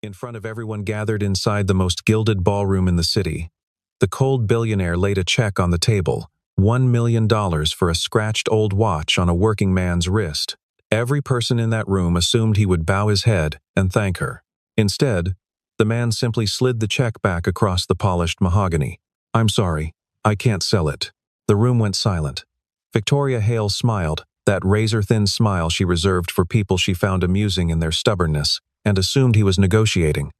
In front of everyone gathered inside the most gilded ballroom in the city, the cold billionaire laid a check on the table, $1 million for a scratched old watch on a working man's wrist. Every person in that room assumed he would bow his head and thank her. Instead, the man simply slid the check back across the polished mahogany. "I'm sorry, I can't sell it." The room went silent. Victoria Hale smiled, that razor-thin smile she reserved for people she found amusing in their stubbornness, and assumed he was negotiating.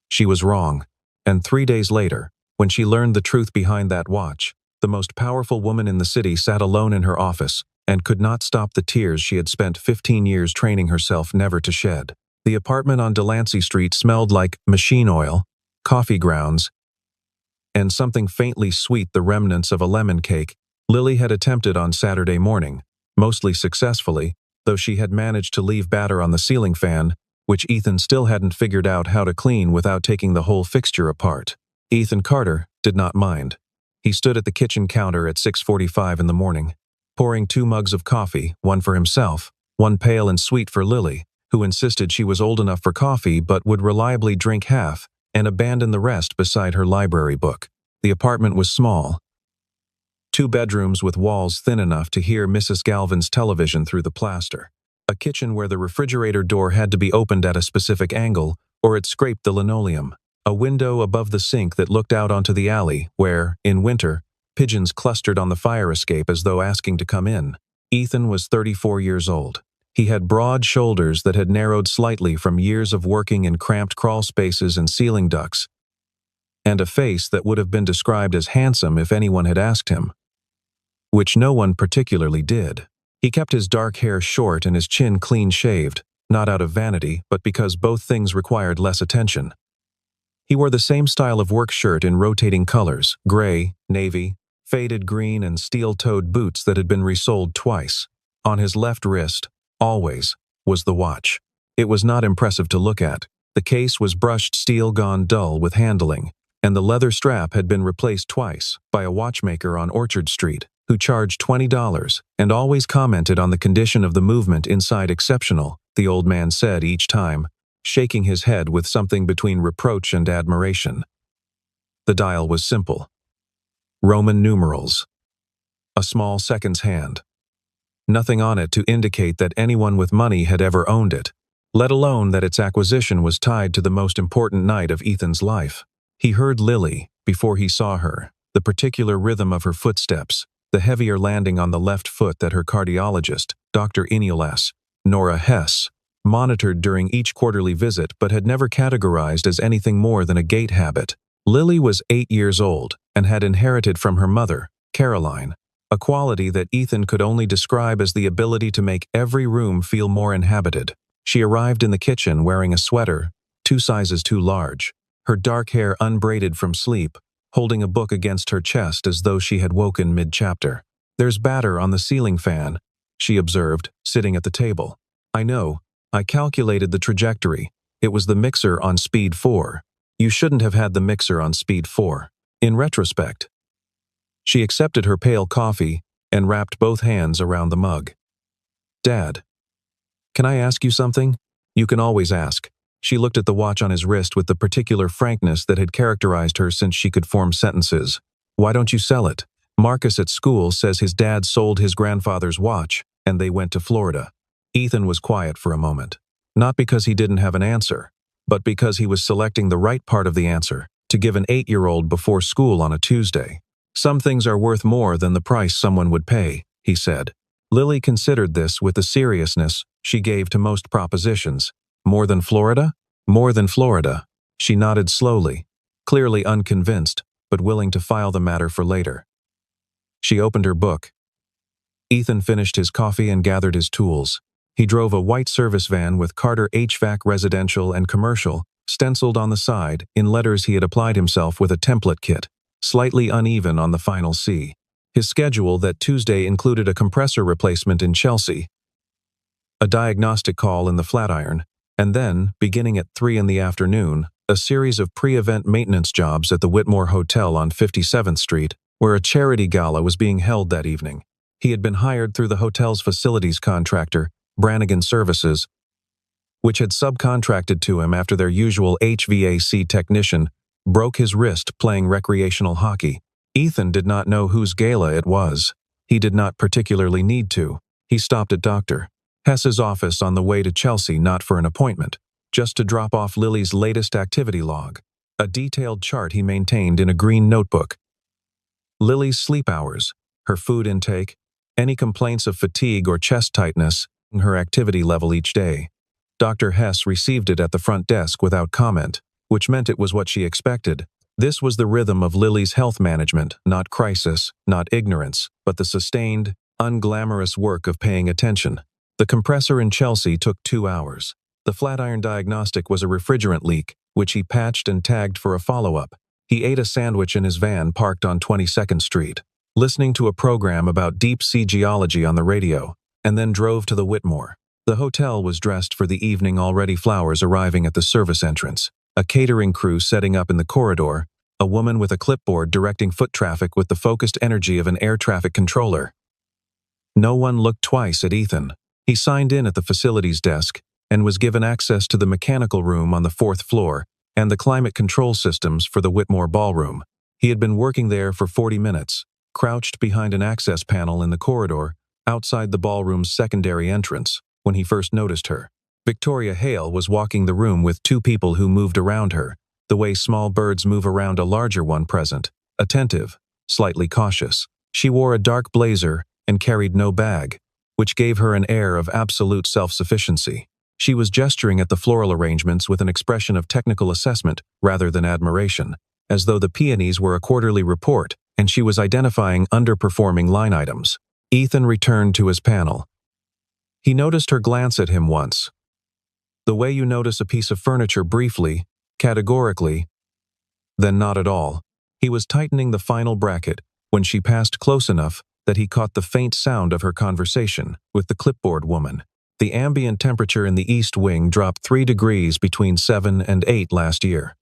She was wrong, and 3 days later, when she learned the truth behind that watch, the most powerful woman in the city sat alone in her office and could not stop the tears she had spent 15 years training herself never to shed. The apartment on Delancey Street smelled like machine oil, coffee grounds, and something faintly sweet, the remnants of a lemon cake Lily had attempted on Saturday morning, mostly successfully, though she had managed to leave batter on the ceiling fan, which Ethan still hadn't figured out how to clean without taking the whole fixture apart. Ethan Carter did not mind. He stood at the kitchen counter at 6:45 in the morning, pouring 2 mugs of coffee, one for himself, one pale and sweet for Lily, who insisted she was old enough for coffee but would reliably drink half and abandon the rest beside her library book. The apartment was small. 2 bedrooms with walls thin enough to hear Mrs. Galvin's television through the plaster. A kitchen where the refrigerator door had to be opened at a specific angle, or it scraped the linoleum. A window above the sink that looked out onto the alley, where, in winter, pigeons clustered on the fire escape as though asking to come in. Ethan was 34 years old. He had broad shoulders that had narrowed slightly from years of working in cramped crawl spaces and ceiling ducts, and a face that would have been described as handsome if anyone had asked him, which no one particularly did. He kept his dark hair short and his chin clean-shaved, not out of vanity, but because both things required less attention. He wore the same style of work shirt in rotating colors, gray, navy, faded green, and steel-toed boots that had been resoled twice. On his left wrist, always, was the watch. It was not impressive to look at. The case was brushed steel gone dull with handling, and the leather strap had been replaced twice by a watchmaker on Orchard Street, who charged $20 and always commented on the condition of the movement inside exceptional, the old man said each time, shaking his head with something between reproach and admiration. The dial was simple. Roman numerals. A small seconds hand. Nothing on it to indicate that anyone with money had ever owned it, let alone that its acquisition was tied to the most important night of Ethan's life. He heard Lily, before he saw her, the particular rhythm of her footsteps, the heavier landing on the left foot that her cardiologist, Dr. Ineolas, Nora Hess, monitored during each quarterly visit but had never categorized as anything more than a gait habit. Lily was 8 years old and had inherited from her mother, Caroline, a quality that Ethan could only describe as the ability to make every room feel more inhabited. She arrived in the kitchen wearing a sweater, 2 sizes too large, her dark hair unbraided from sleep, holding a book against her chest as though she had woken mid-chapter. "There's batter on the ceiling fan," she observed, sitting at the table. "I know. I calculated the trajectory. It was the mixer on speed 4. You shouldn't have had the mixer on speed 4. In retrospect." She accepted her pale coffee and wrapped both hands around the mug. "Dad, can I ask you something?" "You can always ask." She looked at the watch on his wrist with the particular frankness that had characterized her since she could form sentences. "Why don't you sell it? Marcus at school says his dad sold his grandfather's watch, and they went to Florida." Ethan was quiet for a moment, not because he didn't have an answer, but because he was selecting the right part of the answer to give an 8-year-old before school on a Tuesday. "Some things are worth more than the price someone would pay," he said. Lily considered this with the seriousness she gave to most propositions. "More than Florida?" "More than Florida." She nodded slowly, clearly unconvinced, but willing to file the matter for later. She opened her book. Ethan finished his coffee and gathered his tools. He drove a white service van with Carter HVAC Residential and Commercial stenciled on the side in letters he had applied himself with a template kit, slightly uneven on the final C. His schedule that Tuesday included a compressor replacement in Chelsea, a diagnostic call in the Flatiron, and then, beginning at 3 in the afternoon, a series of pre-event maintenance jobs at the Whitmore Hotel on 57th Street, where a charity gala was being held that evening. He had been hired through the hotel's facilities contractor, Brannigan Services, which had subcontracted to him after their usual HVAC technician broke his wrist playing recreational hockey. Ethan did not know whose gala it was. He did not particularly need to. He stopped at Dr. Hess's office on the way to Chelsea, not for an appointment, just to drop off Lily's latest activity log, a detailed chart he maintained in a green notebook. Lily's sleep hours, her food intake, any complaints of fatigue or chest tightness, and her activity level each day. Dr. Hess received it at the front desk without comment, which meant it was what she expected. This was the rhythm of Lily's health management, not crisis, not ignorance, but the sustained, unglamorous work of paying attention. The compressor in Chelsea took 2 hours. The Flatiron diagnostic was a refrigerant leak, which he patched and tagged for a follow-up. He ate a sandwich in his van parked on 22nd Street, listening to a program about deep-sea geology on the radio, and then drove to the Whitmore. The hotel was dressed for the evening, already flowers arriving at the service entrance, a catering crew setting up in the corridor, a woman with a clipboard directing foot traffic with the focused energy of an air traffic controller. No one looked twice at Ethan. He signed in at the facilities desk and was given access to the mechanical room on the 4th floor and the climate control systems for the Whitmore ballroom. He had been working there for 40 minutes, crouched behind an access panel in the corridor outside the ballroom's secondary entrance, when he first noticed her. Victoria Hale was walking the room with 2 people who moved around her, the way small birds move around a larger one present, attentive, slightly cautious. She wore a dark blazer and carried no bag, which gave her an air of absolute self-sufficiency. She was gesturing at the floral arrangements with an expression of technical assessment rather than admiration, as though the peonies were a quarterly report and she was identifying underperforming line items. Ethan returned to his panel. He noticed her glance at him once. The way you notice a piece of furniture briefly, categorically, then not at all. He was tightening the final bracket when she passed close enough that he caught the faint sound of her conversation with the clipboard woman. The ambient temperature in the East Wing dropped 3 degrees between 7 and 8 last year.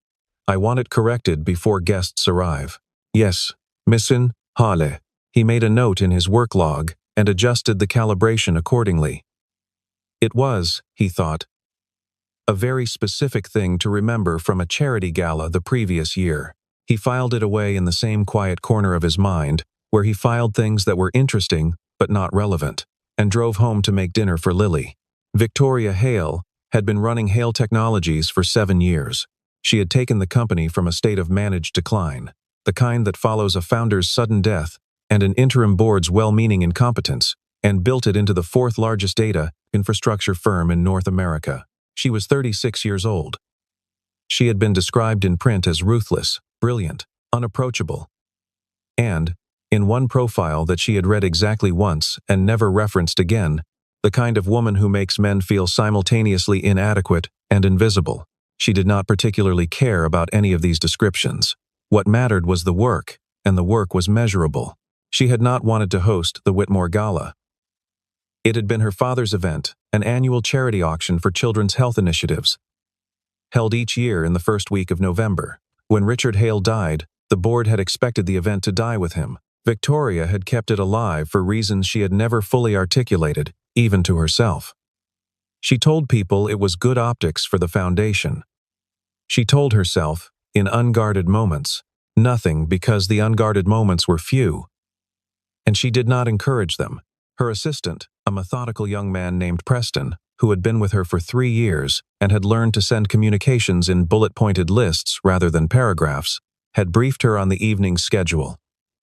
I want it corrected before guests arrive. Yes, Missin Hale. He made a note in his work log and adjusted the calibration accordingly. It was, he thought, a very specific thing to remember from a charity gala the previous year. He filed it away in the same quiet corner of his mind, where he filed things that were interesting but not relevant, and drove home to make dinner for Lily. Victoria Hale had been running Hale Technologies for 7 years. She had taken the company from a state of managed decline, the kind that follows a founder's sudden death and an interim board's well-meaning incompetence, and built it into the 4th largest data infrastructure firm in North America. She was 36 years old. She had been described in print as ruthless, brilliant, unapproachable, and, in one profile that she had read exactly once and never referenced again, the kind of woman who makes men feel simultaneously inadequate and invisible. She did not particularly care about any of these descriptions. What mattered was the work, and the work was measurable. She had not wanted to host the Whitmore Gala. It had been her father's event, an annual charity auction for children's health initiatives, held each year in the first week of November. When Richard Hale died, the board had expected the event to die with him. Victoria had kept it alive for reasons she had never fully articulated, even to herself. She told people it was good optics for the foundation. She told herself, in unguarded moments, nothing because the unguarded moments were few. And she did not encourage them. Her assistant, a methodical young man named Preston, who had been with her for 3 years and had learned to send communications in bullet-pointed lists rather than paragraphs, had briefed her on the evening's schedule.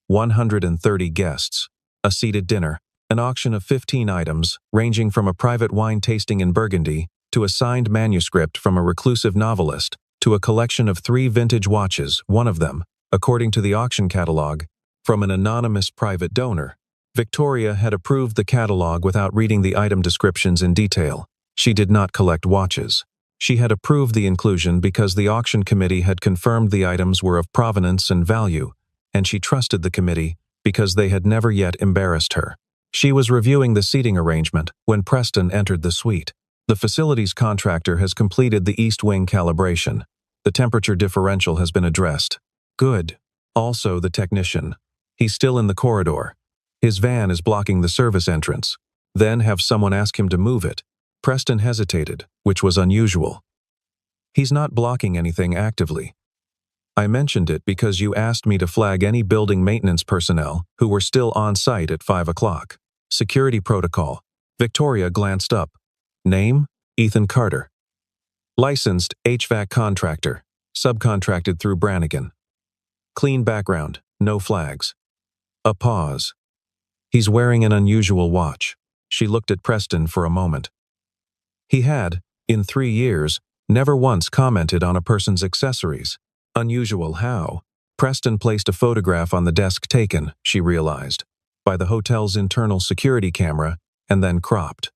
130 guests, a seated dinner, an auction of 15 items, ranging from a private wine tasting in Burgundy to a signed manuscript from a reclusive novelist to a collection of 3 vintage watches, one of them, according to the auction catalog, from an anonymous private donor. Victoria had approved the catalog without reading the item descriptions in detail. She did not collect watches. She had approved the inclusion because the auction committee had confirmed the items were of provenance and value, and she trusted the committee because they had never yet embarrassed her. She was reviewing the seating arrangement when Preston entered the suite. The facilities contractor has completed the East Wing calibration. The temperature differential has been addressed. Good. Also the technician. He's still in the corridor. His van is blocking the service entrance. Then have someone ask him to move it. Preston hesitated, which was unusual. He's not blocking anything actively. I mentioned it because you asked me to flag any building maintenance personnel who were still on site at 5 o'clock. Security protocol. Victoria glanced up. Name? Ethan Carter. Licensed HVAC contractor. Subcontracted through Brannigan. Clean background. No flags. A pause. He's wearing an unusual watch. She looked at Preston for a moment. He had, in 3 years, never once commented on a person's accessories. Unusual how? Preston placed a photograph on the desk taken, she realized, by the hotel's internal security camera, and then cropped.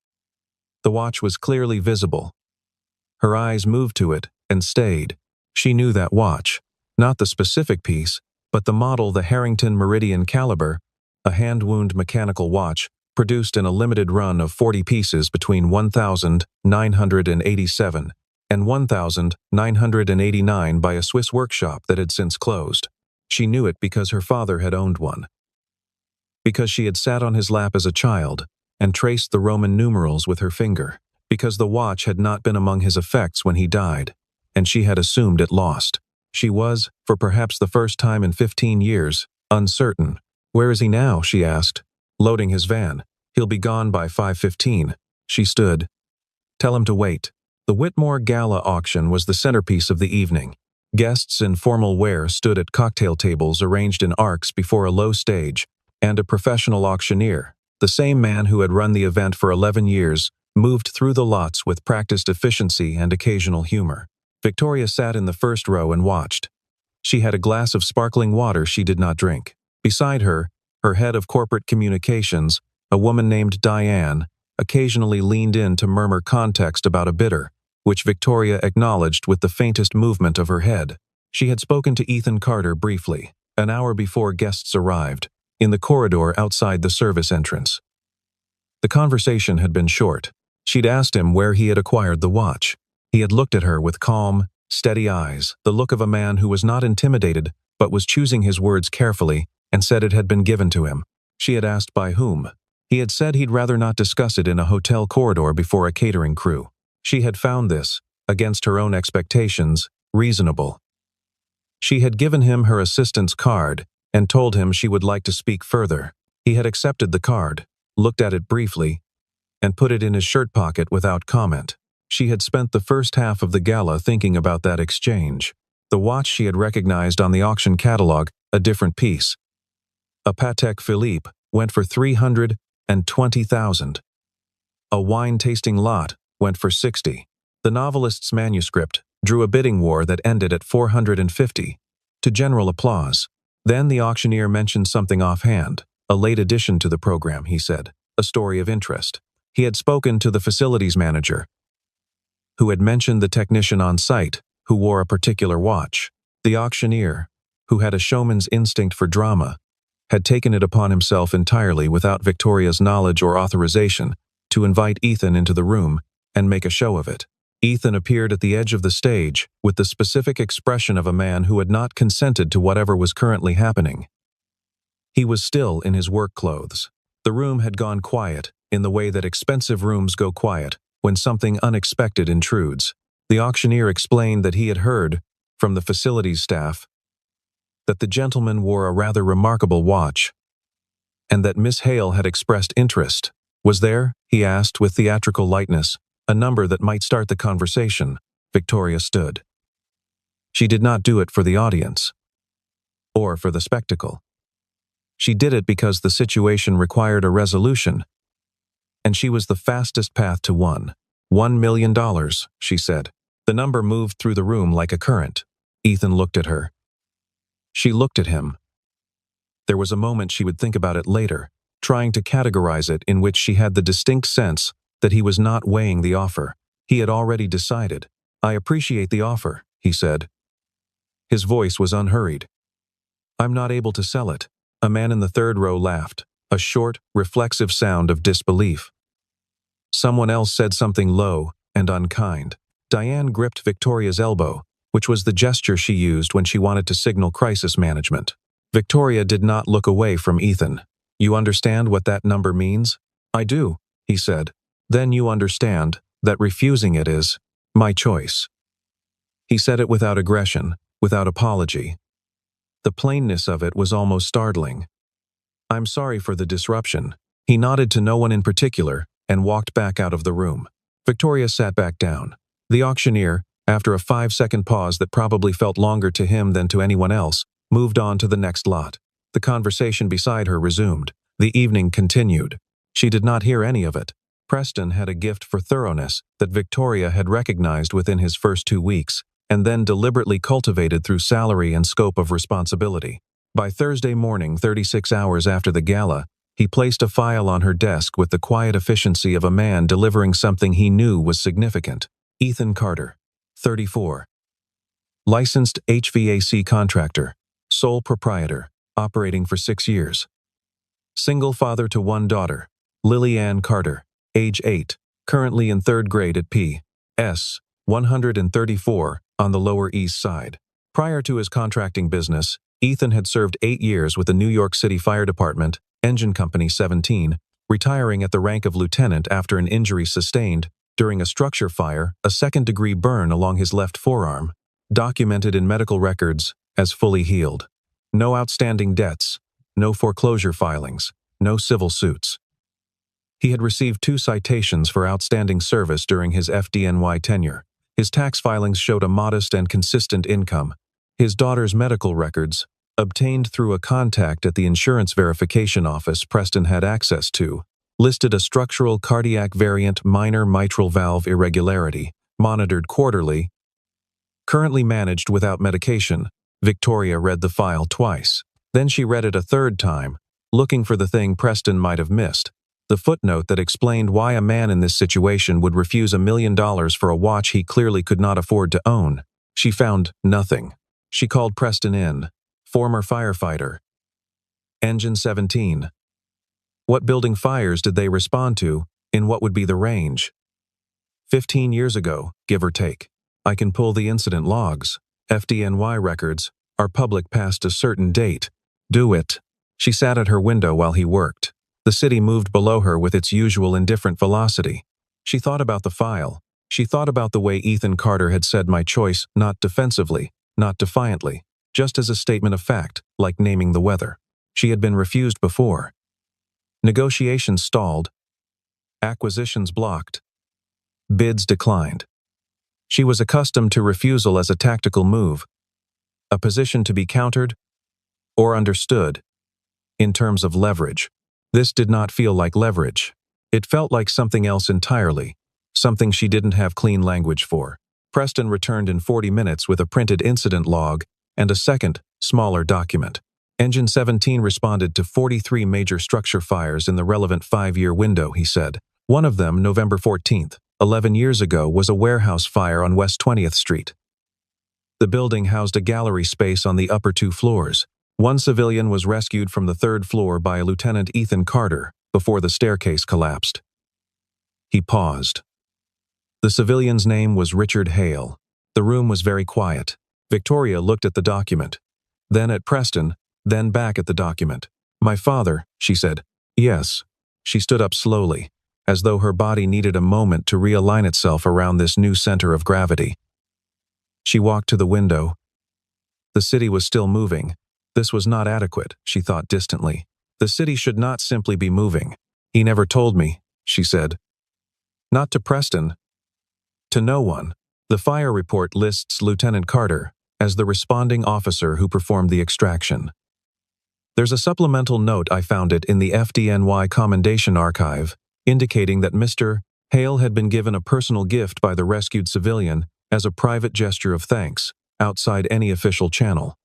The watch was clearly visible. Her eyes moved to it and stayed. She knew that watch, not the specific piece, but the model, the Harrington Meridian Caliber, a hand-wound mechanical watch produced in a limited run of 40 pieces between 1987 and 1989 by a Swiss workshop that had since closed. She knew it because her father had owned one. Because she had sat on his lap as a child and traced the Roman numerals with her finger. Because the watch had not been among his effects when he died, and she had assumed it lost. She was, for perhaps the first time in 15 years, uncertain. Where is he now? She asked. Loading his van. He'll be gone by 5:15. She stood. Tell him to wait. The Whitmore Gala auction was the centerpiece of the evening. Guests in formal wear stood at cocktail tables arranged in arcs before a low stage, and a professional auctioneer, the same man who had run the event for 11 years, moved through the lots with practiced efficiency and occasional humor. Victoria sat in the first row and watched. She had a glass of sparkling water she did not drink. Beside her, her head of corporate communications, a woman named Diane, occasionally leaned in to murmur context about a bidder, which Victoria acknowledged with the faintest movement of her head. She had spoken to Ethan Carter briefly, an hour before guests arrived, in the corridor outside the service entrance. The conversation had been short. She'd asked him where he had acquired the watch. He had looked at her with calm, steady eyes, the look of a man who was not intimidated but was choosing his words carefully, and said it had been given to him. She had asked by whom. He had said he'd rather not discuss it in a hotel corridor before a catering crew. She had found this, against her own expectations, reasonable. She had given him her assistant's card and told him she would like to speak further. He had accepted the card, looked at it briefly, and put it in his shirt pocket without comment. She had spent the first half of the gala thinking about that exchange. The watch she had recognized on the auction catalog, a different piece. A Patek Philippe went for $320,000. A wine-tasting lot went for $60,000. The novelist's manuscript drew a bidding war that ended at $450,000, to general applause. Then the auctioneer mentioned something offhand, a late addition to the program, he said, a story of interest. He had spoken to the facilities manager, who had mentioned the technician on site, who wore a particular watch. The auctioneer, who had a showman's instinct for drama, had taken it upon himself entirely without Victoria's knowledge or authorization to invite Ethan into the room and make a show of it. Ethan appeared at the edge of the stage with the specific expression of a man who had not consented to whatever was currently happening. He was still in his work clothes. The room had gone quiet, in the way that expensive rooms go quiet when something unexpected intrudes. The auctioneer explained that he had heard, from the facilities staff, that the gentleman wore a rather remarkable watch, and that Miss Hale had expressed interest. Was there, he asked with theatrical lightness, a number that might start the conversation? Victoria stood. She did not do it for the audience, or for the spectacle. She did it because the situation required a resolution, and she was the fastest path to $1 million, she said. The number moved through the room like a current. Ethan looked at her. She looked at him. There was a moment she would think about it later, trying to categorize it, in which she had the distinct sense that he was not weighing the offer. He had already decided. I appreciate the offer, he said. His voice was unhurried. I'm not able to sell it. A man in the third row laughed, a short, reflexive sound of disbelief. Someone else said something low and unkind. Diane gripped Victoria's elbow, which was the gesture she used when she wanted to signal crisis management. Victoria did not look away from Ethan. You understand what that number means? I do, he said. Then you understand that refusing it is my choice. He said it without aggression, without apology. The plainness of it was almost startling. I'm sorry for the disruption. He nodded to no one in particular and walked back out of the room. Victoria sat back down. The auctioneer, after a 5-second pause that probably felt longer to him than to anyone else, moved on to the next lot. The conversation beside her resumed. The evening continued. She did not hear any of it. Preston had a gift for thoroughness that Victoria had recognized within his first 2 weeks, and then deliberately cultivated through salary and scope of responsibility. By Thursday morning, 36 hours after the gala, he placed a file on her desk with the quiet efficiency of a man delivering something he knew was significant. Ethan Carter, 34. Licensed HVAC contractor, sole proprietor, operating for 6 years. Single father to 1 daughter, Lily Ann Carter, age 8, currently in 3rd grade at P.S. 134 on the Lower East Side. Prior to his contracting business, Ethan had served 8 years with the New York City Fire Department, Engine Company 17, retiring at the rank of lieutenant after an injury sustained during a structure fire, a 2nd-degree burn along his left forearm, documented in medical records as fully healed. No outstanding debts, no foreclosure filings, no civil suits. He had received 2 citations for outstanding service during his FDNY tenure. His tax filings showed a modest and consistent income. His daughter's medical records, obtained through a contact at the insurance verification office Preston had access to, listed a structural cardiac variant minor mitral valve irregularity, monitored quarterly, currently managed without medication. Victoria read the file twice. Then she read it a 3rd time, looking for the thing Preston might have missed. The footnote that explained why a man in this situation would refuse $1 million for a watch he clearly could not afford to own. She found nothing. She called Preston in. Former firefighter. Engine 17. What building fires did they respond to, in what would be the range? 15 years ago, give or take. I can pull the incident logs. FDNY records are public past a certain date. Do it. She sat at her window while he worked. The city moved below her with its usual indifferent velocity. She thought about the file. She thought about the way Ethan Carter had said my choice, not defensively, not defiantly, just as a statement of fact, like naming the weather. She had been refused before. Negotiations stalled. Acquisitions blocked. Bids declined. She was accustomed to refusal as a tactical move, a position to be countered or understood in terms of leverage. This did not feel like leverage. It felt like something else entirely, something she didn't have clean language for. Preston returned in 40 minutes with a printed incident log and a second, smaller document. Engine 17 responded to 43 major structure fires in the relevant 5-year window, he said. One of them, November 14th, 11 years ago, was a warehouse fire on West 20th Street. The building housed a gallery space on the upper 2 floors. One civilian was rescued from the 3rd floor by Lieutenant Ethan Carter before the staircase collapsed. He paused. The civilian's name was Richard Hale. The room was very quiet. Victoria looked at the document, then at Preston, then back at the document. My father, she said. Yes. She stood up slowly, as though her body needed a moment to realign itself around this new center of gravity. She walked to the window. The city was still moving. This was not adequate, she thought distantly. The city should not simply be moving. He never told me, she said. Not to Preston. To no one. The fire report lists Lieutenant Carter as the responding officer who performed the extraction. There's a supplemental note, I found it in the FDNY Commendation Archive, indicating that Mr. Hale had been given a personal gift by the rescued civilian as a private gesture of thanks, outside any official channel.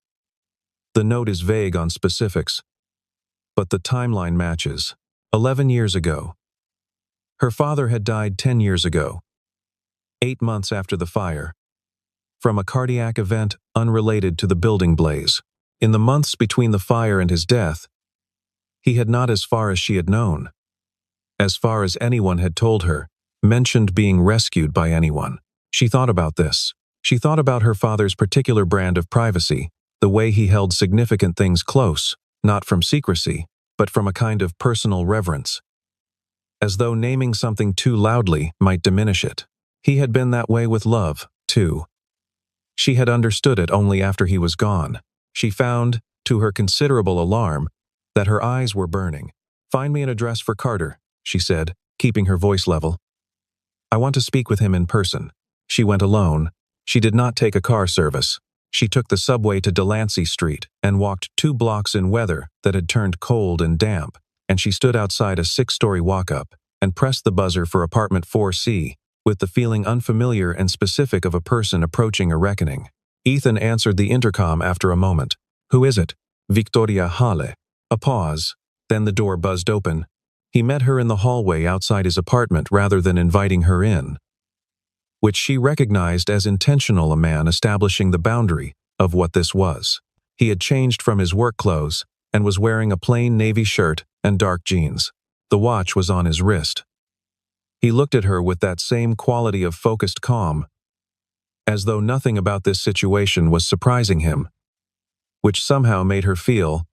The note is vague on specifics, but the timeline matches. 11 years ago. Her father had died 10 years ago, 8 months after the fire, from a cardiac event unrelated to the building blaze. In the months between the fire and his death, he had not, as far as she had known, as far as anyone had told her, mentioned being rescued by anyone. She thought about this. She thought about her father's particular brand of privacy, the way he held significant things close, not from secrecy, but from a kind of personal reverence, as though naming something too loudly might diminish it. He had been that way with love, too. She had understood it only after he was gone. She found, to her considerable alarm, that her eyes were burning. "Find me an address for Carter," she said, keeping her voice level. "I want to speak with him in person." She went alone. She did not take a car service. She took the subway to Delancey Street and walked 2 blocks in weather that had turned cold and damp, and she stood outside a 6-story walk-up and pressed the buzzer for apartment 4C, with the feeling unfamiliar and specific of a person approaching a reckoning. Ethan answered the intercom after a moment. "Who is it?" "Victoria Hale." A pause. Then the door buzzed open. He met her in the hallway outside his apartment rather than inviting her in, which she recognized as intentional, a man establishing the boundary of what this was. He had changed from his work clothes and was wearing a plain navy shirt and dark jeans. The watch was on his wrist. He looked at her with that same quality of focused calm, as though nothing about this situation was surprising him, which somehow made her feel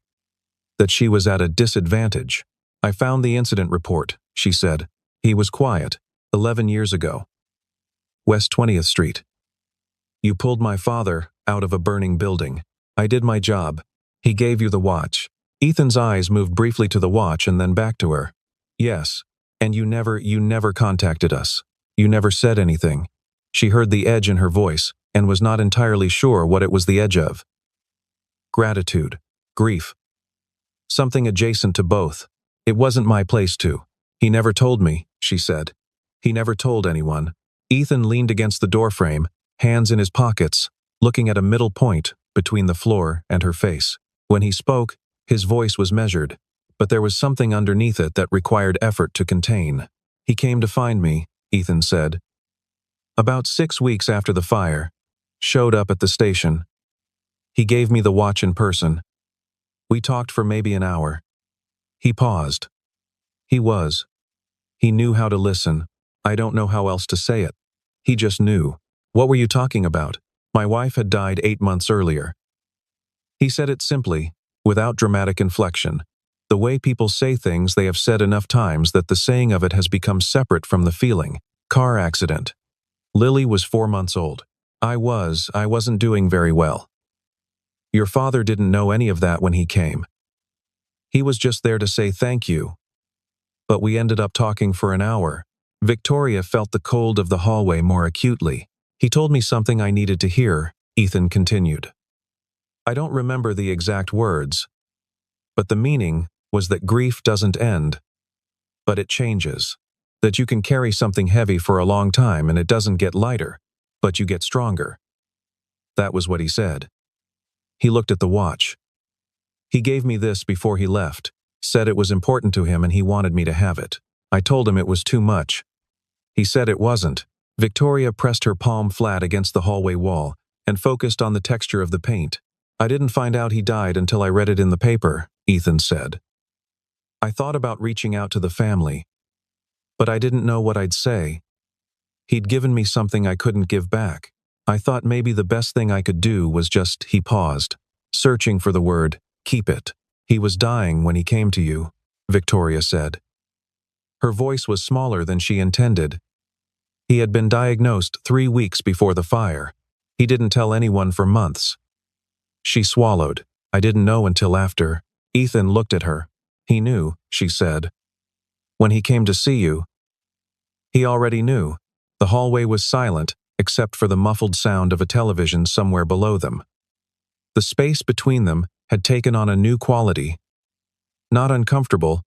that she was at a disadvantage. "I found the incident report," she said. "He was quiet. 11 years ago. West 20th Street. You pulled my father out of a burning building. I did my job. He gave you the watch." Ethan's eyes moved briefly to the watch and then back to her. "Yes. And you never contacted us. You never said anything." She heard the edge in her voice and was not entirely sure what it was the edge of. Gratitude. Grief. Something adjacent to both. "It wasn't my place to. He never told me," she said. "He never told anyone." Ethan leaned against the doorframe, hands in his pockets, looking at a middle point between the floor and her face. When he spoke, his voice was measured, but there was something underneath it that required effort to contain. "He came to find me," Ethan said. "About 6 weeks after the fire. Showed up at the station. He gave me the watch in person. We talked for maybe an hour." He paused. He knew how to listen. I don't know how else to say it. He just knew. "What were you talking about?" "My wife had died 8 months earlier." He said it simply, without dramatic inflection. The way people say things they have said enough times that the saying of it has become separate from the feeling. "Car accident. Lily was 4 months old. I wasn't doing very well. Your father didn't know any of that when he came. He was just there to say thank you. But we ended up talking for an hour." Victoria felt the cold of the hallway more acutely. "He told me something I needed to hear," Ethan continued. "I don't remember the exact words, but the meaning was that grief doesn't end, but it changes. That you can carry something heavy for a long time and it doesn't get lighter, but you get stronger." That was what he said. He looked at the watch. "He gave me this before he left, said it was important to him and he wanted me to have it. I told him it was too much. He said it wasn't." Victoria pressed her palm flat against the hallway wall and focused on the texture of the paint. "I didn't find out he died until I read it in the paper," Ethan said. "I thought about reaching out to the family, but I didn't know what I'd say. He'd given me something I couldn't give back. I thought maybe the best thing I could do was just..." He paused, searching for the word, "keep it." "He was dying when he came to you," Victoria said. Her voice was smaller than she intended. "He had been diagnosed 3 weeks before the fire. He didn't tell anyone for months." She swallowed. "I didn't know until after." Ethan looked at her. "He knew," she said. "When he came to see you, he already knew." The hallway was silent, except for the muffled sound of a television somewhere below them. The space between them had taken on a new quality. Not uncomfortable,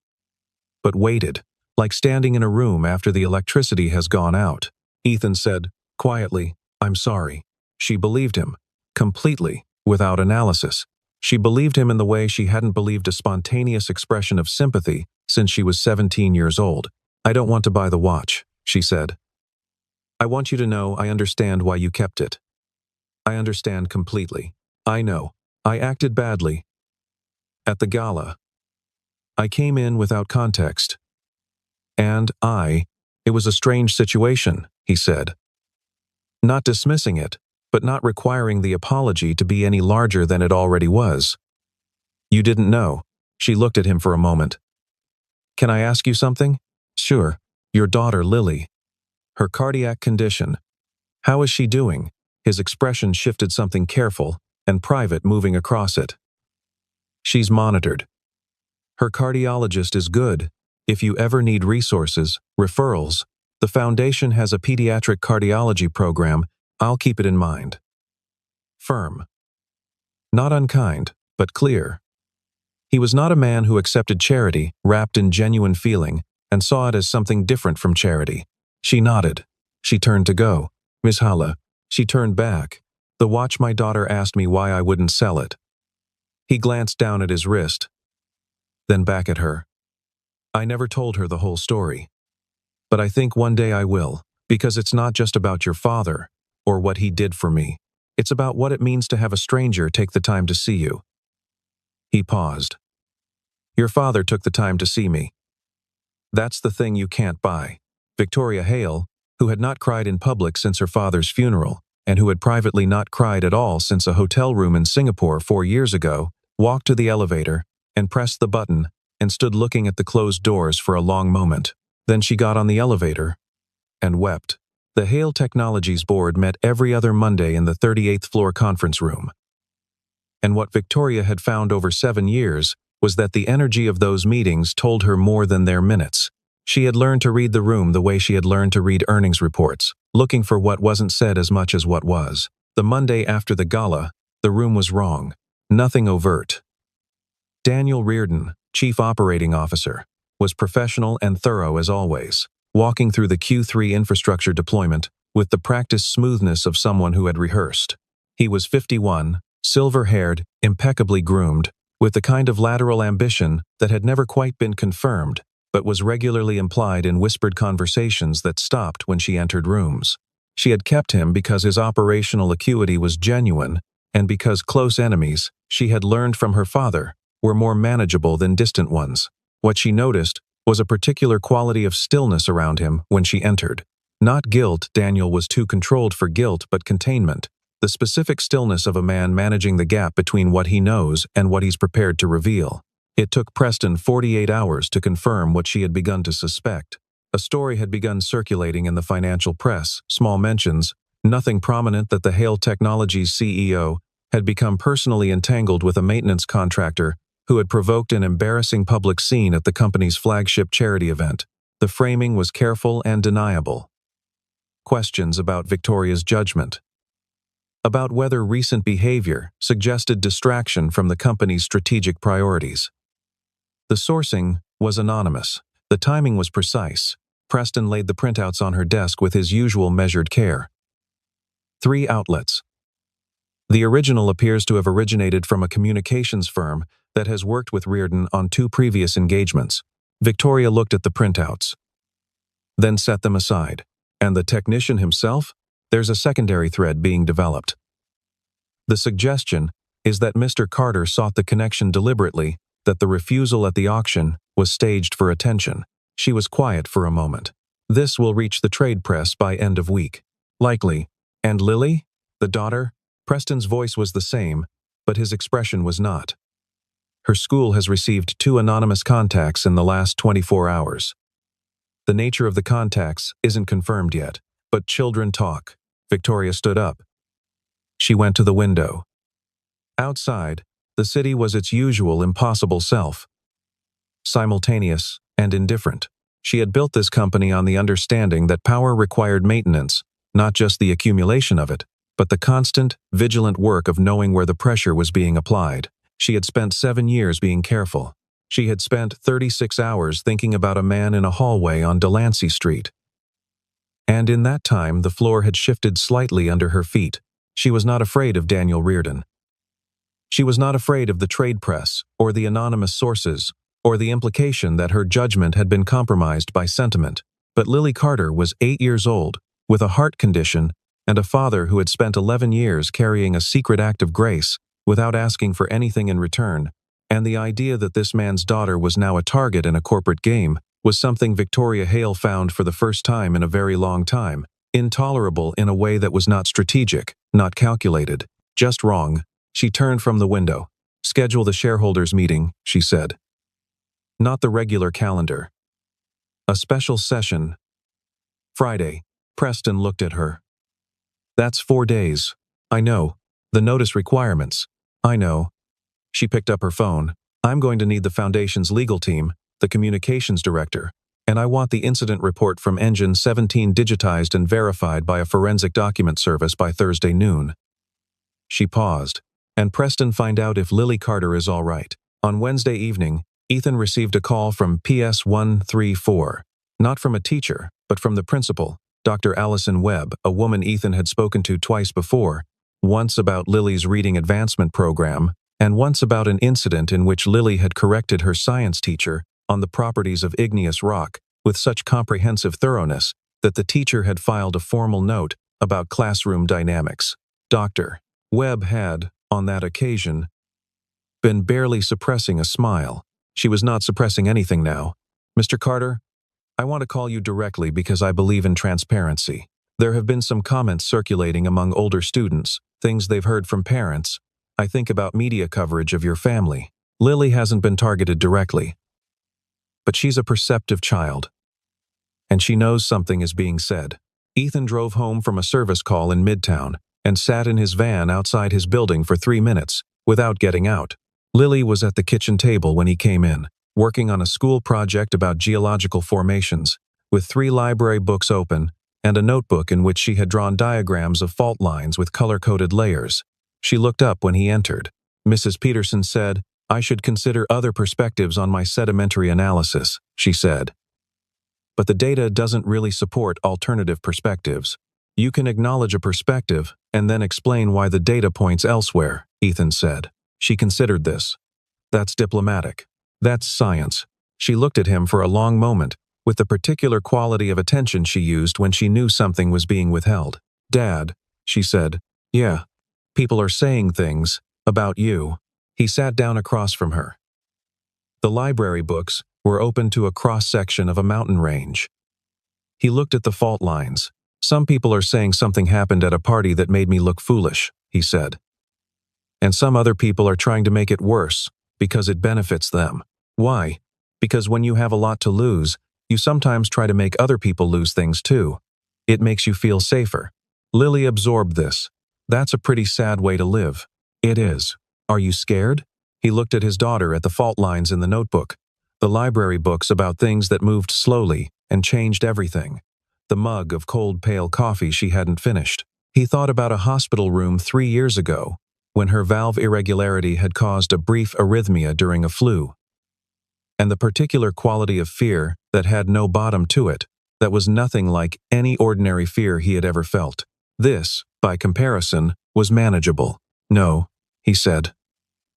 but weighted, like standing in a room after the electricity has gone out. Ethan said, quietly, "I'm sorry." She believed him, completely, without analysis. She believed him in the way she hadn't believed a spontaneous expression of sympathy since she was 17 years old. "I don't want to buy the watch," she said. "I want you to know I understand why you kept it. I understand completely. I know. I acted badly. At the gala. I came in without context. It was a strange situation," he said. Not dismissing it, but not requiring the apology to be any larger than it already was. "You didn't know." She looked at him for a moment. "Can I ask you something?" "Sure." "Your daughter, Lily. Her cardiac condition. How is she doing? His expression shifted, something careful and private moving across it. She's monitored. Her cardiologist is good. If you ever need resources, referrals, the foundation has a pediatric cardiology program. I'll keep it in mind. Firm. Not unkind, but clear. He was not a man who accepted charity, wrapped in genuine feeling, and saw it as something different from charity. She nodded. She turned to go. Miss Halle. She turned back. The watch my daughter asked me why I wouldn't sell it. He glanced down at his wrist, then back at her. I never told her the whole story. But I think one day I will, because it's not just about your father, or what he did for me. It's about what it means to have a stranger take the time to see you. He paused. Your father took the time to see me. That's the thing you can't buy. Victoria Hale, who had not cried in public since her father's funeral, and who had privately not cried at all since a hotel room in Singapore 4 years ago, walked to the elevator and pressed the button and stood looking at the closed doors for a long moment. Then she got on the elevator and wept. The Hale Technologies board met every other Monday in the 38th floor conference room. And what Victoria had found over 7 years was that the energy of those meetings told her more than their minutes. She had learned to read the room the way she had learned to read earnings reports, looking for what wasn't said as much as what was. The Monday after the gala, the room was wrong. Nothing overt. Daniel Reardon, Chief Operating Officer, was professional and thorough as always, walking through the Q3 infrastructure deployment with the practiced smoothness of someone who had rehearsed. He was 51, silver-haired, impeccably groomed, with the kind of lateral ambition that had never quite been confirmed, but was regularly implied in whispered conversations that stopped when she entered rooms. She had kept him because his operational acuity was genuine, and because close enemies, she had learned from her father, were more manageable than distant ones. What she noticed was a particular quality of stillness around him when she entered. Not guilt, Daniel was too controlled for guilt, but containment. The specific stillness of a man managing the gap between what he knows and what he's prepared to reveal. It took Preston 48 hours to confirm what she had begun to suspect. A story had begun circulating in the financial press, small mentions, nothing prominent, that the Hale Technologies CEO had become personally entangled with a maintenance contractor who had provoked an embarrassing public scene at the company's flagship charity event. The framing was careful and deniable. Questions about Victoria's judgment. About whether recent behavior suggested distraction from the company's strategic priorities. The sourcing was anonymous. The timing was precise. Preston laid the printouts on her desk with his usual measured care. 3 outlets. The original appears to have originated from a communications firm that has worked with Reardon on 2 previous engagements. Victoria looked at the printouts, then set them aside. And the technician himself? There's a secondary thread being developed. The suggestion is that Mr. Carter sought the connection deliberately, that the refusal at the auction was staged for attention. She was quiet for a moment. This will reach the trade press by end of week. Likely. And Lily? The daughter? Preston's voice was the same, but his expression was not. Her school has received 2 anonymous contacts in the last 24 hours. The nature of the contacts isn't confirmed yet, but children talk. Victoria stood up. She went to the window. Outside, the city was its usual impossible self. Simultaneous and indifferent. She had built this company on the understanding that power required maintenance, not just the accumulation of it, but the constant, vigilant work of knowing where the pressure was being applied. She had spent 7 years being careful. She had spent 36 hours thinking about a man in a hallway on Delancey Street. And in that time, the floor had shifted slightly under her feet. She was not afraid of Daniel Reardon. She was not afraid of the trade press, or the anonymous sources, or the implication that her judgment had been compromised by sentiment. But Lily Carter was 8 years old, with a heart condition, and a father who had spent 11 years carrying a secret act of grace, without asking for anything in return, and the idea that this man's daughter was now a target in a corporate game was something Victoria Hale found for the first time in a very long time, intolerable in a way that was not strategic, not calculated, just wrong. She turned from the window. Schedule the shareholders' meeting, she said. Not the regular calendar. A special session. Friday. Preston looked at her. That's 4 days. I know. The notice requirements. I know. She picked up her phone. I'm going to need the Foundation's legal team, the communications director, and I want the incident report from Engine 17 digitized and verified by a forensic document service by Thursday noon. She paused. And Preston find out if Lily Carter is all right. On Wednesday evening, Ethan received a call from PS 134. Not from a teacher, but from the principal, Dr. Allison Webb, a woman Ethan had spoken to twice before, once about Lily's reading advancement program, and once about an incident in which Lily had corrected her science teacher on the properties of igneous rock with such comprehensive thoroughness that the teacher had filed a formal note about classroom dynamics. Dr. Webb had, on that occasion, been barely suppressing a smile. She was not suppressing anything now. Mr. Carter, I want to call you directly because I believe in transparency. There have been some comments circulating among older students, things they've heard from parents. I think about media coverage of your family. Lily hasn't been targeted directly, but she's a perceptive child, and she knows something is being said. Ethan drove home from a service call in Midtown and sat in his van outside his building for 3 minutes without getting out. Lily was at the kitchen table when he came in, working on a school project about geological formations, with 3 library books open and a notebook in which she had drawn diagrams of fault lines with color-coded layers. She looked up when he entered. Mrs. Peterson said, I should consider other perspectives on my sedimentary analysis, she said. But the data doesn't really support alternative perspectives. You can acknowledge a perspective and then explain why the data points elsewhere, Ethan said. She considered this. That's diplomatic. That's science. She looked at him for a long moment, with the particular quality of attention she used when she knew something was being withheld. Dad, she said, yeah, people are saying things about you. He sat down across from her. The library books were open to a cross-section of a mountain range. He looked at the fault lines. Some people are saying something happened at a party that made me look foolish, he said. And some other people are trying to make it worse, because it benefits them. Why? Because when you have a lot to lose, you sometimes try to make other people lose things too. It makes you feel safer. Lily absorbed this. That's a pretty sad way to live. It is. Are you scared? He looked at his daughter at the fault lines in the notebook, the library books about things that moved slowly and changed everything, the mug of cold pale coffee she hadn't finished. He thought about a hospital room 3 years ago, when her valve irregularity had caused a brief arrhythmia during a flu, and the particular quality of fear that had no bottom to it, that was nothing like any ordinary fear he had ever felt. This, by comparison, was manageable. No, he said.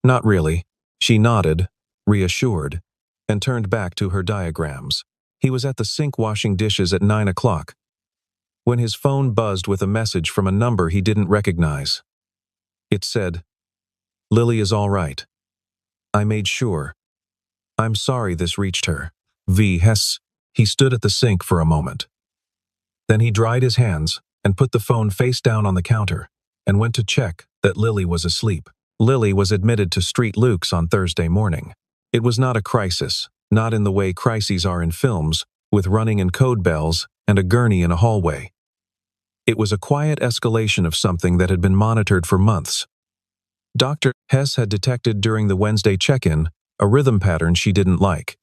Not really. She nodded, reassured, and turned back to her diagrams. He was at the sink washing dishes at 9 o'clock, when his phone buzzed with a message from a number he didn't recognize. It said, Lily is all right. I made sure. I'm sorry this reached her. V. Hess. He stood at the sink for a moment. Then he dried his hands and put the phone face down on the counter and went to check that Lily was asleep. Lily was admitted to St. Luke's on Thursday morning. It was not a crisis, not in the way crises are in films, with running and code bells and a gurney in a hallway. It was a quiet escalation of something that had been monitored for months. Dr. Hess had detected during the Wednesday check-in a rhythm pattern she didn't like,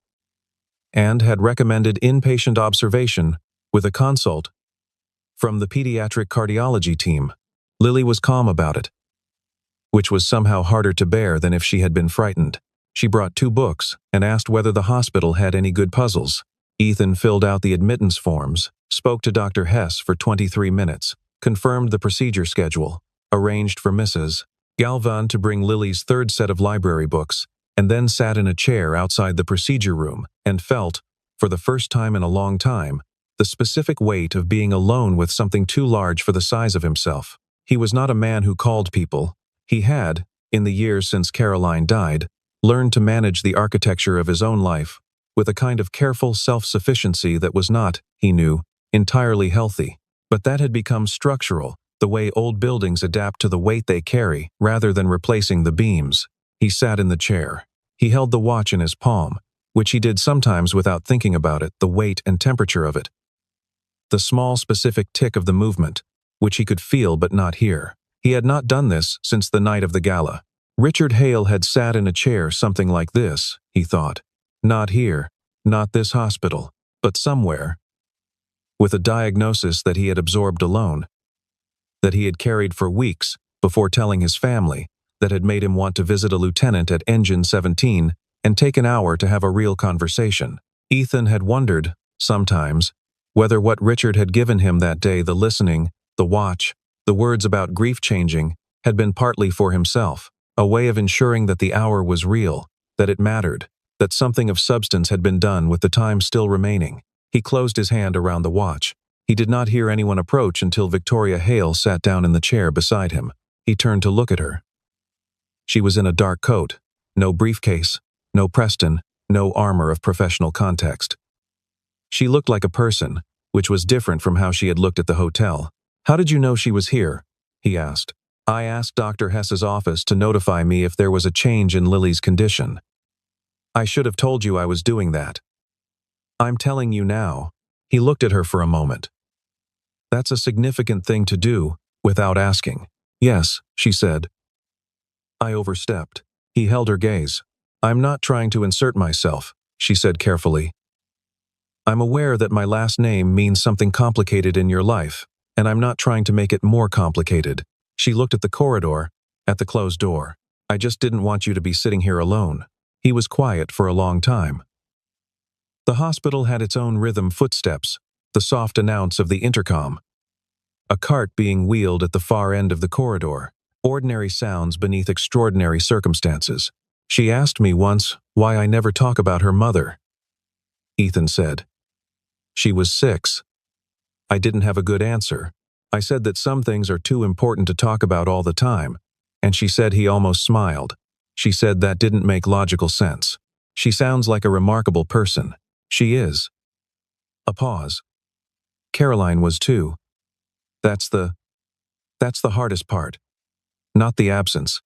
and had recommended inpatient observation with a consult from the pediatric cardiology team. Lily was calm about it, which was somehow harder to bear than if she had been frightened. She brought 2 books and asked whether the hospital had any good puzzles. Ethan filled out the admittance forms, spoke to Dr. Hess for 23 minutes, confirmed the procedure schedule, arranged for Mrs. Galvan to bring Lily's 3rd set of library books, and then sat in a chair outside the procedure room and felt, for the first time in a long time, the specific weight of being alone with something too large for the size of himself. He was not a man who called people. He had, in the years since Caroline died, learned to manage the architecture of his own life with a kind of careful self-sufficiency that was not, he knew, entirely healthy, but that had become structural, the way old buildings adapt to the weight they carry rather than replacing the beams. He sat in the chair. He held the watch in his palm, which he did sometimes without thinking about it, the weight and temperature of it. the small specific tick of the movement, which he could feel but not hear. He had not done this since the night of the gala. Richard Hale had sat in a chair something like this, he thought. Not here, not this hospital, but somewhere. With a diagnosis that he had absorbed alone, that he had carried for weeks before telling his family, that had made him want to visit a lieutenant at Engine 17 and take an hour to have a real conversation. Ethan had wondered, sometimes, whether what Richard had given him that day, the listening, the watch, the words about grief changing, had been partly for himself, a way of ensuring that the hour was real, that it mattered, that something of substance had been done with the time still remaining. He closed his hand around the watch. He did not hear anyone approach until Victoria Hale sat down in the chair beside him. He turned to look at her. She was in a dark coat, no briefcase, no Preston, no armor of professional context. She looked like a person, which was different from how she had looked at the hotel. "How did you know she was here?" he asked. "I asked Dr. Hess's office to notify me if there was a change in Lily's condition. I should have told you I was doing that. I'm telling you now." He looked at her for a moment. "That's a significant thing to do, without asking." "Yes," she said. "I overstepped." He held her gaze. "I'm not trying to insert myself," she said carefully. "I'm aware that my last name means something complicated in your life, and I'm not trying to make it more complicated." She looked at the corridor, at the closed door. "I just didn't want you to be sitting here alone." He was quiet for a long time. The hospital had its own rhythm, footsteps, the soft announce of the intercom. A cart being wheeled at the far end of the corridor. Ordinary sounds beneath extraordinary circumstances. "She asked me once why I never talk about her mother," Ethan said. "She was 6. I didn't have a good answer. I said that some things are too important to talk about all the time, and she said," he almost smiled. "She said that didn't make logical sense. She sounds like a remarkable person. She is." A pause. "Caroline was too. That's the hardest part. Not the absence.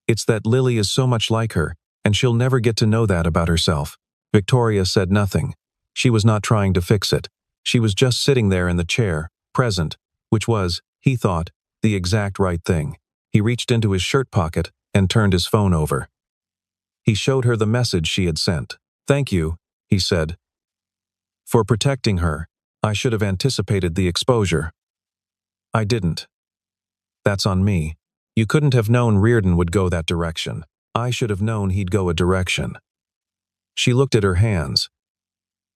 It's that Lily is so much like her, and she'll never get to know that about herself." Victoria said nothing. She was not trying to fix it. She was just sitting there in the chair, present, which was, he thought, the exact right thing. He reached into his shirt pocket and turned his phone over. He showed her the message she had sent. "Thank you," he said, "for protecting her. I should have anticipated the exposure. I didn't. That's on me. You couldn't have known Reardon would go that direction. I should have known he'd go a direction." She looked at her hands.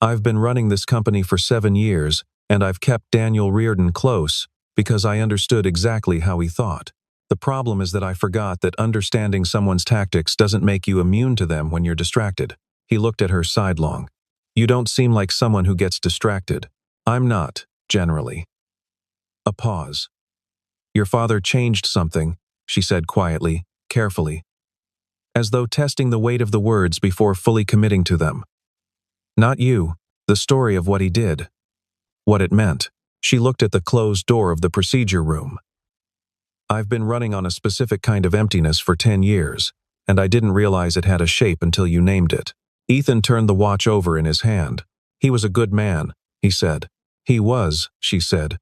"I've been running this company for 7 years, and I've kept Daniel Reardon close because I understood exactly how he thought. The problem is that I forgot that understanding someone's tactics doesn't make you immune to them when you're distracted." He looked at her sidelong. "You don't seem like someone who gets distracted." "I'm not, generally." A pause. "Your father changed something," she said quietly, carefully, as though testing the weight of the words before fully committing to them. "Not you, the story of what he did. What it meant." She looked at the closed door of the procedure room. "I've been running on a specific kind of emptiness for 10 years, and I didn't realize it had a shape until you named it." Ethan turned the watch over in his hand. "He was a good man," he said. "He was," she said.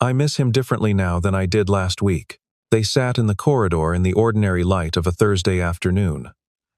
"I miss him differently now than I did last week." They sat in the corridor in the ordinary light of a Thursday afternoon,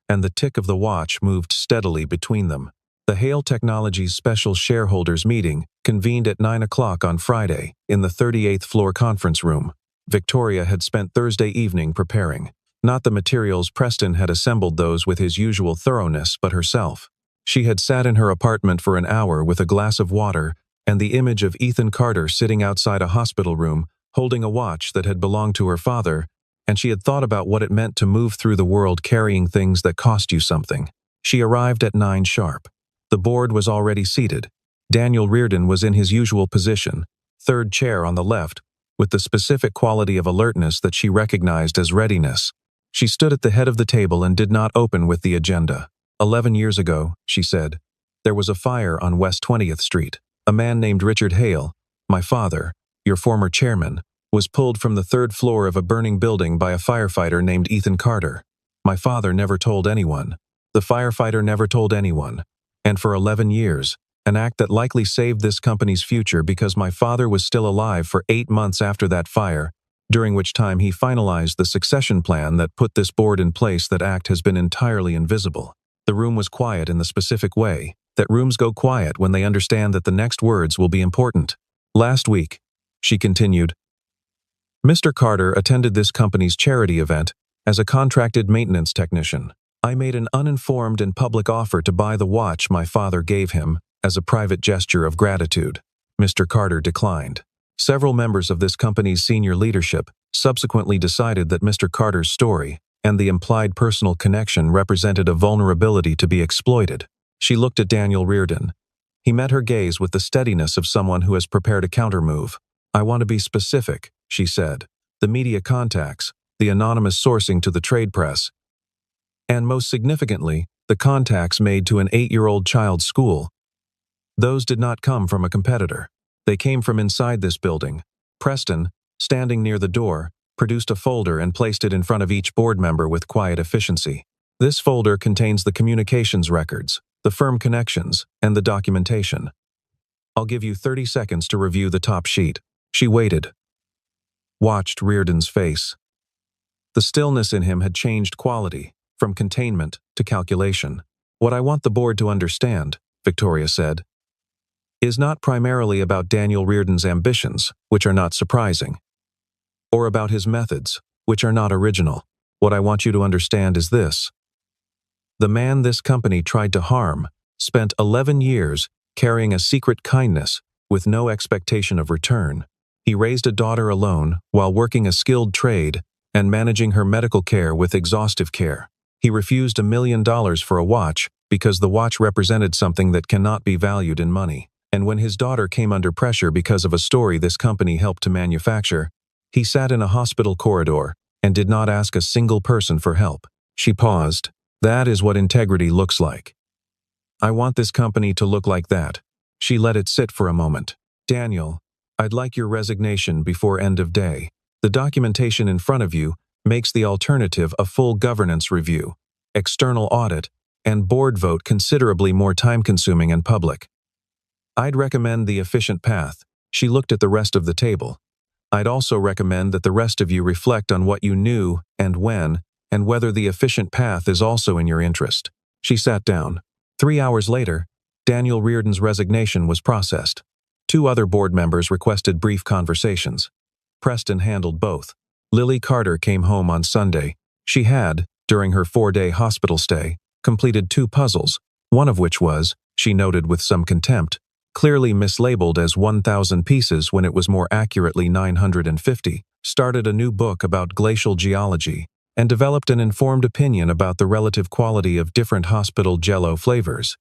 and the tick of the watch moved steadily between them. The Hale Technologies special shareholders meeting convened at 9 o'clock on Friday in the 38th floor conference room. Victoria had spent Thursday evening preparing. Not the materials Preston had assembled those with his usual thoroughness, but herself. She had sat in her apartment for an hour with a glass of water and the image of Ethan Carter sitting outside a hospital room, holding a watch that had belonged to her father, and she had thought about what it meant to move through the world carrying things that cost you something. She arrived at 9 sharp. The board was already seated. Daniel Reardon was in his usual position, third chair on the left, with the specific quality of alertness that she recognized as readiness. She stood at the head of the table and did not open with the agenda. 11 years ago, she said, there was a fire on West 20th Street. A man named Richard Hale, my father, your former chairman, was pulled from the 3rd floor of a burning building by a firefighter named Ethan Carter. My father never told anyone. The firefighter never told anyone. And for 11 years, an act that likely saved this company's future because my father was still alive for 8 months after that fire, during which time he finalized the succession plan that put this board in place. That act has been entirely invisible. The room was quiet in the specific way that rooms go quiet when they understand that the next words will be important. Last week, she continued, Mr. Carter attended this company's charity event as a contracted maintenance technician. I made an uninformed and public offer to buy the watch my father gave him as a private gesture of gratitude. Mr. Carter declined. Several members of this company's senior leadership subsequently decided that Mr. Carter's story and the implied personal connection represented a vulnerability to be exploited. She looked at Daniel Reardon. He met her gaze with the steadiness of someone who has prepared a countermove. I want to be specific, she said. The media contacts, the anonymous sourcing to the trade press, and most significantly, the contacts made to an 8-year-old child's school. Those did not come from a competitor. They came from inside this building. Preston, standing near the door, produced a folder and placed it in front of each board member with quiet efficiency. This folder contains the communications records, the firm connections, and the documentation. I'll give you 30 seconds to review the top sheet. She waited, watched Reardon's face. The stillness in him had changed quality, from containment to calculation. What I want the board to understand, Victoria said, is not primarily about Daniel Reardon's ambitions, which are not surprising, or about his methods, which are not original. What I want you to understand is this. The man this company tried to harm spent 11 years carrying a secret kindness with no expectation of return. He raised a daughter alone while working a skilled trade and managing her medical care with exhaustive care. He refused $1 million for a watch because the watch represented something that cannot be valued in money. And when his daughter came under pressure because of a story this company helped to manufacture, he sat in a hospital corridor and did not ask a single person for help. She paused. That is what integrity looks like. I want this company to look like that. She let it sit for a moment. Daniel, I'd like your resignation before end of day. The documentation in front of you makes the alternative a full governance review, external audit, and board vote considerably more time-consuming and public. I'd recommend the efficient path. She looked at the rest of the table. I'd also recommend that the rest of you reflect on what you knew and when, and whether the efficient path is also in your interest. She sat down. 3 hours later, Daniel Reardon's resignation was processed. 2 other board members requested brief conversations. Preston handled both. Lily Carter came home on Sunday. She had, during her 4-day hospital stay, completed 2 puzzles, one of which was, she noted with some contempt, clearly mislabeled as 1,000 pieces when it was more accurately 950, started a new book about glacial geology, and developed an informed opinion about the relative quality of different hospital Jell-O flavors.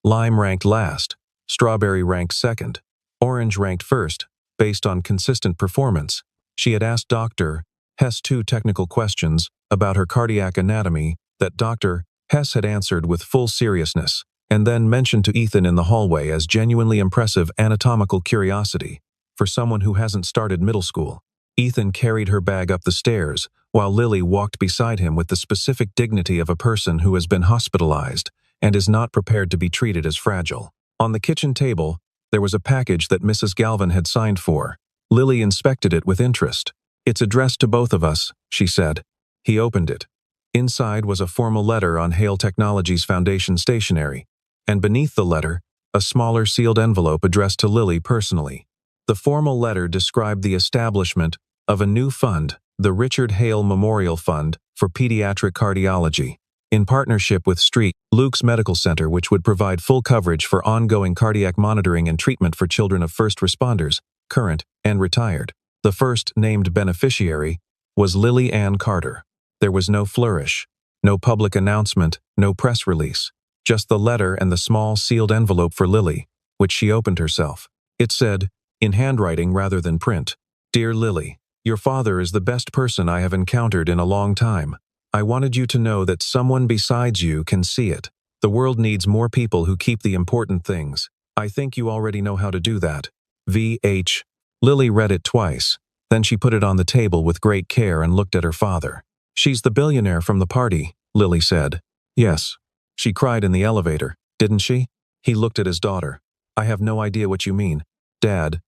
Lime ranked last, strawberry ranked second, orange ranked first, based on consistent performance. She had asked Dr. Hess 2 technical questions about her cardiac anatomy that Dr. Hess had answered with full seriousness, and then mentioned to Ethan in the hallway as genuinely impressive anatomical curiosity for someone who hasn't started middle school. Ethan carried her bag up the stairs, while Lily walked beside him with the specific dignity of a person who has been hospitalized and is not prepared to be treated as fragile. On the kitchen table, there was a package that Mrs. Galvin had signed for. Lily inspected it with interest. It's addressed to both of us, she said. He opened it. Inside was a formal letter on Hale Technologies Foundation stationery, and beneath the letter, a smaller sealed envelope addressed to Lily personally. The formal letter described the establishment of a new fund, the Richard Hale Memorial Fund for Pediatric Cardiology, in partnership with St. Luke's Medical Center, which would provide full coverage for ongoing cardiac monitoring and treatment for children of first responders, current and retired. The first named beneficiary was Lily Ann Carter. There was no flourish, no public announcement, no press release, just the letter and the small sealed envelope for Lily, which she opened herself. It said, in handwriting rather than print, Dear Lily, your father is the best person I have encountered in a long time. I wanted you to know that someone besides you can see it. The world needs more people who keep the important things. I think you already know how to do that. V.H. Lily read it twice. Then she put it on the table with great care and looked at her father. She's the billionaire from the party, Lily said. Yes. She cried in the elevator, didn't she? He looked at his daughter. I have no idea what you mean. Dad,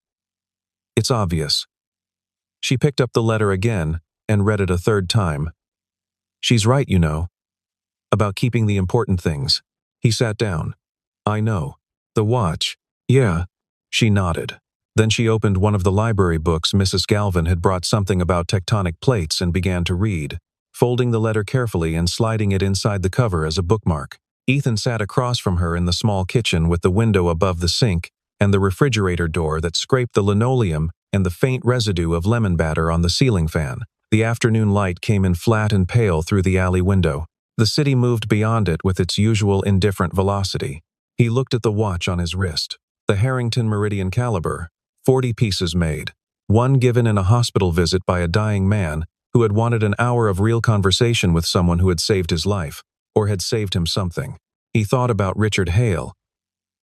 it's obvious. She picked up the letter again and read it a third time. She's right, you know. About keeping the important things. He sat down. I know. The watch. Yeah. She nodded. Then she opened one of the library books Mrs. Galvin had brought, something about tectonic plates, and began to read, folding the letter carefully and sliding it inside the cover as a bookmark. Ethan sat across from her in the small kitchen with the window above the sink and the refrigerator door that scraped the linoleum and the faint residue of lemon batter on the ceiling fan. The afternoon light came in flat and pale through the alley window. The city moved beyond it with its usual indifferent velocity. He looked at the watch on his wrist. The Harrington Meridian caliber, 40 pieces made. One given in a hospital visit by a dying man who had wanted an hour of real conversation with someone who had saved his life, or had saved him something. He thought about Richard Hale,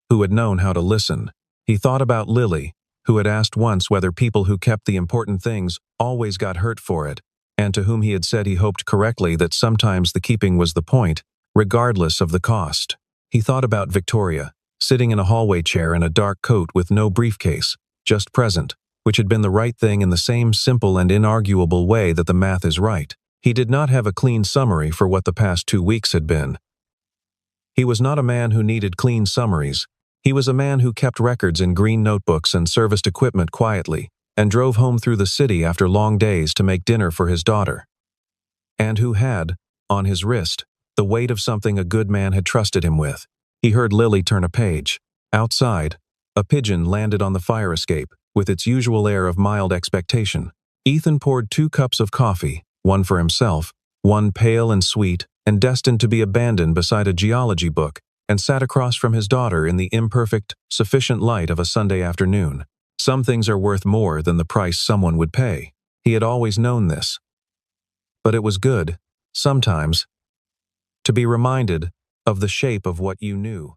who had known how to listen. He thought about Lily, who had asked once whether people who kept the important things always got hurt for it, and to whom he had said he hoped correctly that sometimes the keeping was the point, regardless of the cost. He thought about Victoria, sitting in a hallway chair in a dark coat with no briefcase, just present, which had been the right thing in the same simple and inarguable way that the math is right. He did not have a clean summary for what the past 2 weeks had been. He was not a man who needed clean summaries. He was a man who kept records in green notebooks and serviced equipment quietly, and drove home through the city after long days to make dinner for his daughter. And who had, on his wrist, the weight of something a good man had trusted him with. He heard Lily turn a page. Outside, a pigeon landed on the fire escape, with its usual air of mild expectation. Ethan poured 2 cups of coffee, one for himself, one pale and sweet, and destined to be abandoned beside a geology book, and sat across from his daughter in the imperfect, sufficient light of a Sunday afternoon. Some things are worth more than the price someone would pay. He had always known this. But it was good, sometimes, to be reminded of the shape of what you knew.